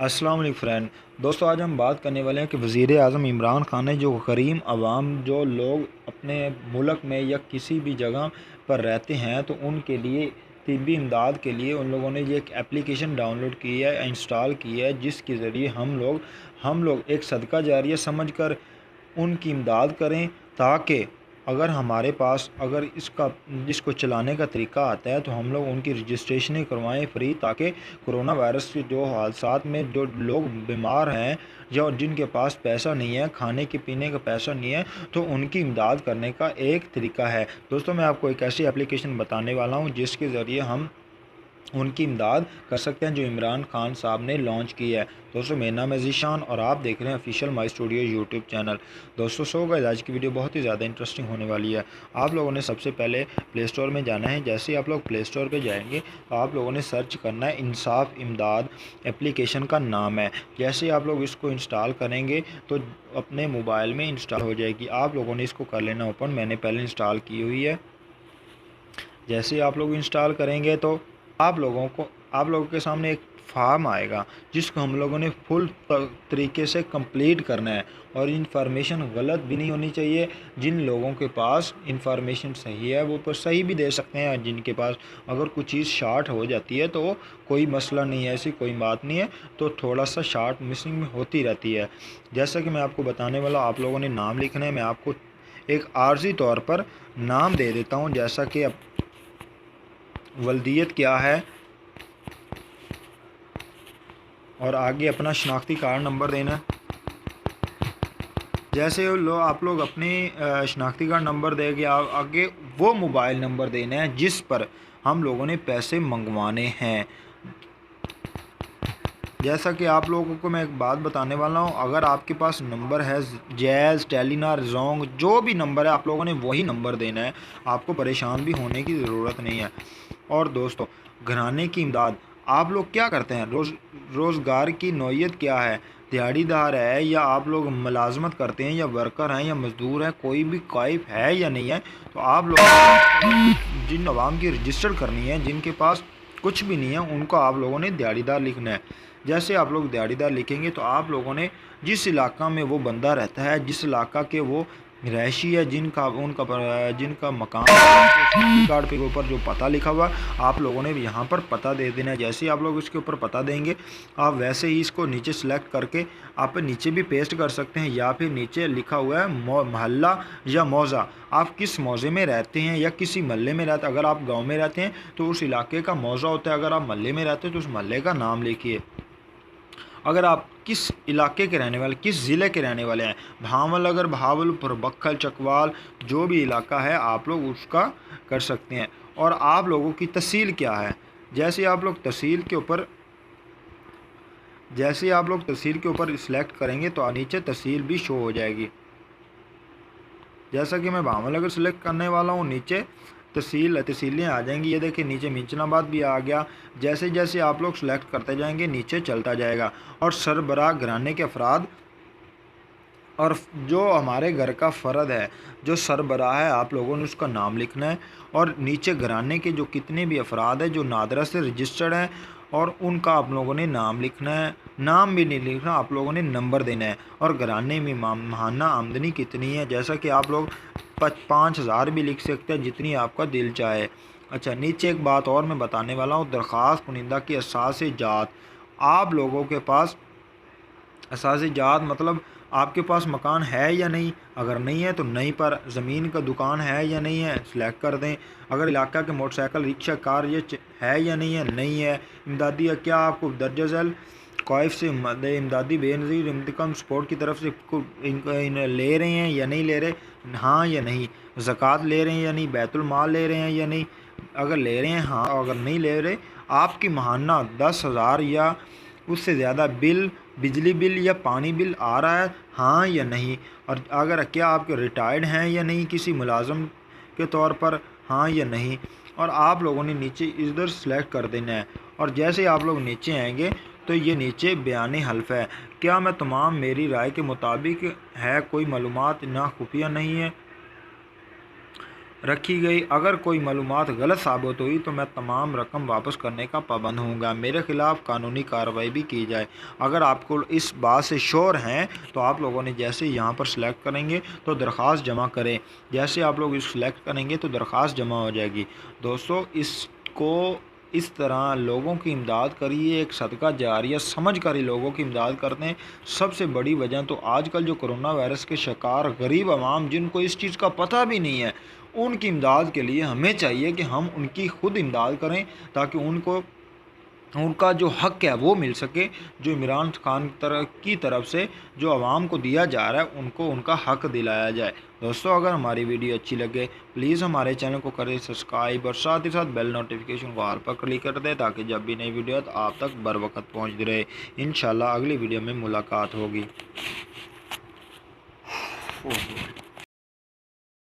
अस्सलाम वालेकुम फ्रेंड। दोस्तों, आज हम बात करने वाले हैं कि वज़ीर आज़म इमरान खान ने जो गरीब आवाम जो लोग अपने मुल्क में या किसी भी जगह पर रहते हैं तो उनके लिए तिब्बी इमदाद के लिए उन लोगों ने ये एक एप्लीकेशन डाउनलोड की है, इंस्टॉल की है, जिसके ज़रिए हम लोग एक सदका जारिया समझकर उनकी इमदाद करें, ताकि अगर हमारे पास अगर इसको चलाने का तरीका आता है तो हम लोग उनकी रजिस्ट्रेशन करवाएं फ्री, ताकि कोरोना वायरस के जो हादसात में जो लोग बीमार हैं या जिनके पास पैसा नहीं है, खाने के पीने का पैसा नहीं है, तो उनकी इमदाद करने का एक तरीका है। दोस्तों, मैं आपको एक ऐसी एप्लीकेशन बताने वाला हूं जिसके ज़रिए हम उनकी इमदाद कर सकते हैं, जो इमरान खान साहब ने लॉन्च की है। दोस्तों, मेरा नाम है ज़ीशान और आप देख रहे हैं official my studio YouTube channel. दोस्तों, आज की वीडियो बहुत ही ज़्यादा इंटरेस्टिंग होने वाली है। आप लोगों ने सबसे पहले प्ले स्टोर में जाना है। जैसे ही आप लोग प्ले स्टोर पर जाएंगे तो आप लोगों ने सर्च करना है, इंसाफ इमदाद एप्लीकेशन का नाम है। जैसे ही आप लोग इसको इंस्टॉल करेंगे तो अपने मोबाइल में इंस्टॉल हो जाएगी। आप लोगों ने इसको कर लेना ओपन। मैंने पहले इंस्टॉल की हुई है। जैसे ही आप लोग इंस्टॉल करेंगे तो आप लोगों के सामने एक फॉर्म आएगा, जिसको हम लोगों ने फुल तरीके से कंप्लीट करना है। और इन्फॉर्मेशन गलत भी नहीं होनी चाहिए। जिन लोगों के पास इन्फॉर्मेशन सही है वो तो सही भी दे सकते हैं, जिनके पास अगर कुछ चीज़ शार्ट हो जाती है तो कोई मसला नहीं है, ऐसी कोई बात नहीं है। तो थोड़ा सा शार्ट मिसिंग होती रहती है। जैसा कि मैं आपको बताने वाला, आप लोगों ने नाम लिखना है। मैं आपको एक आर्जी तौर पर नाम दे देता हूँ, जैसा कि अब वल्दियत क्या है और आगे अपना शनाख्ती कार्ड नंबर देना है। जैसे आप लोग अपनी शनाख्ती कार्ड नंबर देंगे, आगे वो मोबाइल नंबर देना है जिस पर हम लोगों ने पैसे मंगवाने हैं। जैसा कि आप लोगों को मैं एक बात बताने वाला हूँ, अगर आपके पास नंबर है जैज़, टेलीनार, जोंग, जो भी नंबर है आप लोगों ने वही नंबर देना है। आपको परेशान भी होने की ज़रूरत नहीं है। और दोस्तों, घराने की इमदाद आप लोग क्या करते हैं? रोज़गार की नौइयत क्या है? दिहाड़ीदार है या आप लोग मुलाजमत करते हैं या वर्कर हैं या मज़दूर हैं, कोई भी काइफ है या नहीं है? तो आप लोग जिन अवाम की रजिस्टर करनी है, जिनके पास कुछ भी नहीं है, उनको आप लोगों ने दिहाड़ीदार लिखना है। जैसे आप लोग दिहाड़ीदार लिखेंगे तो आप लोगों ने जिस इलाका में वो बंदा रहता है, जिस इलाका के वो रहायशी है, जिनका मकान कार्ड के ऊपर जो पता लिखा हुआ, आप लोगों ने यहाँ पर पता दे देना है। जैसे ही आप लोग इसके ऊपर पता देंगे, आप वैसे ही इसको नीचे सेलेक्ट करके आप नीचे भी पेस्ट कर सकते हैं, या फिर नीचे लिखा हुआ है मोहल्ला या मौज़ा, आप किस मौज़े में रहते हैं या किसी महल्ले में रहते हैं। अगर आप गाँव में रहते हैं तो उस इलाके का मौज़ा होता है, अगर आप महल्ले में रहते हैं तो उस महल्ले का नाम लिखिए। अगर आप किस इलाके के रहने वाले, किस ज़िले के रहने वाले हैं, भावल, अगर भावलपुर, बक्खल, चकवाल, जो भी इलाका है आप लोग उसका कर सकते हैं। और आप लोगों की तहसील क्या है, जैसे आप लोग तहसील के ऊपर सिलेक्ट करेंगे तो नीचे तहसील भी शो हो जाएगी। जैसा कि मैं भावल अगर सिलेक्ट करने वाला हूँ, नीचे तहसीलें आ जाएंगी। ये देखिए नीचे मिंचनाबाद भी आ गया। जैसे जैसे आप लोग सेलेक्ट करते जाएंगे नीचे चलता जाएगा। और सरबराह घराने के अफराद, और जो हमारे घर का फ़र्द है, जो सरबराह है, आप लोगों ने उसका नाम लिखना है। और नीचे घराने के जो कितने भी अफराद हैं जो नादरा से रजिस्टर्ड हैं, और उनका आप लोगों ने नाम लिखना है। नाम भी नहीं लिखना, आप लोगों ने नंबर देना है। और घराने में माहाना आमदनी कितनी है, जैसा कि आप लोग 5,000 भी लिख सकते हैं, जितनी आपका दिल चाहे। अच्छा, नीचे एक बात और मैं बताने वाला हूँ, दरख्वास्त कुनिंदा की असास जात। आप लोगों के पास असास जात मतलब आपके पास मकान है या नहीं, अगर नहीं है तो नहीं पर ज़मीन का दुकान है या नहीं है, सिलेक्ट कर दें। अगर इलाका के मोटरसाइकिल, रिक्शा, कार ये है या नहीं है, नहीं है। इमदादी क्या आपको दर्जा झैल कॉइफ से इमदादी बेनज़ीर इंतकाम सपोर्ट की तरफ से ले रहे हैं या नहीं ले रहे, हाँ या नहीं। ज़कात ले रहे हैं या नहीं, बैतुल माल ले रहे हैं या नहीं, अगर ले रहे हैं हाँ, अगर नहीं ले रहे, आपकी महाना 10,000 या उससे ज़्यादा बिल, बिजली बिल या पानी बिल आ रहा है, हाँ या नहीं। और अगर क्या आपके रिटायर्ड हैं या नहीं किसी मुलाजम के तौर पर, हाँ या नहीं। और आप लोगों ने नीचे इधर सेलेक्ट कर देना है। और जैसे ही आप लोग नीचे आएंगे तो ये नीचे बयान हल्फ है, क्या मैं तमाम मेरी राय के मुताबिक है, कोई मालूमात ना खुफिया नहीं है। رکھی گئی۔ اگر کوئی معلومات غلط ثابت ہوئی تو میں تمام رقم واپس کرنے کا پابند ہوں گا۔ میرے خلاف قانونی کارروائی بھی کی جائے۔ اگر آپ کو اس بات سے شور ہیں تو آپ لوگوں نے جیسے یہاں پر سلیکٹ کریں گے تو درخواست جمع کریں۔ جیسے آپ لوگ اس سلیکٹ کریں گے تو درخواست جمع ہو جائے گی۔ دوستو اس طرح لوگوں کی امداد کریے، ایک صدقہ جاریہ سمجھ کر ہی لوگوں کی امداد کرتے ہیں۔ سب سے بڑی وجہ تو آج کل جو کرونا وائرس کے شکار غریب عوام جن کو اس چیز کا پتہ بھی نہیں ہے، ان کی امداد کے لیے ہمیں چاہیے کہ ہم ان کی خود امداد کریں تاکہ ان کا جو حق ہے وہ مل سکے، جو عمران خان کی طرف سے جو عوام کو دیا جا رہا ہے ان کو ان کا حق دلایا جائے۔ دوستو اگر ہماری ویڈیو اچھی لگے پلیز ہمارے چینل کو کریں سبسکرائب اور ساتھ ہی ساتھ بیل نوٹیفیکیشن کو آل پر کلک کر دیں تاکہ جب بھی نئی ویڈیو آپ تک بر وقت پہنچتی رہے۔ انشاءاللہ اگلی ویڈیو میں ملاقات ہوگی۔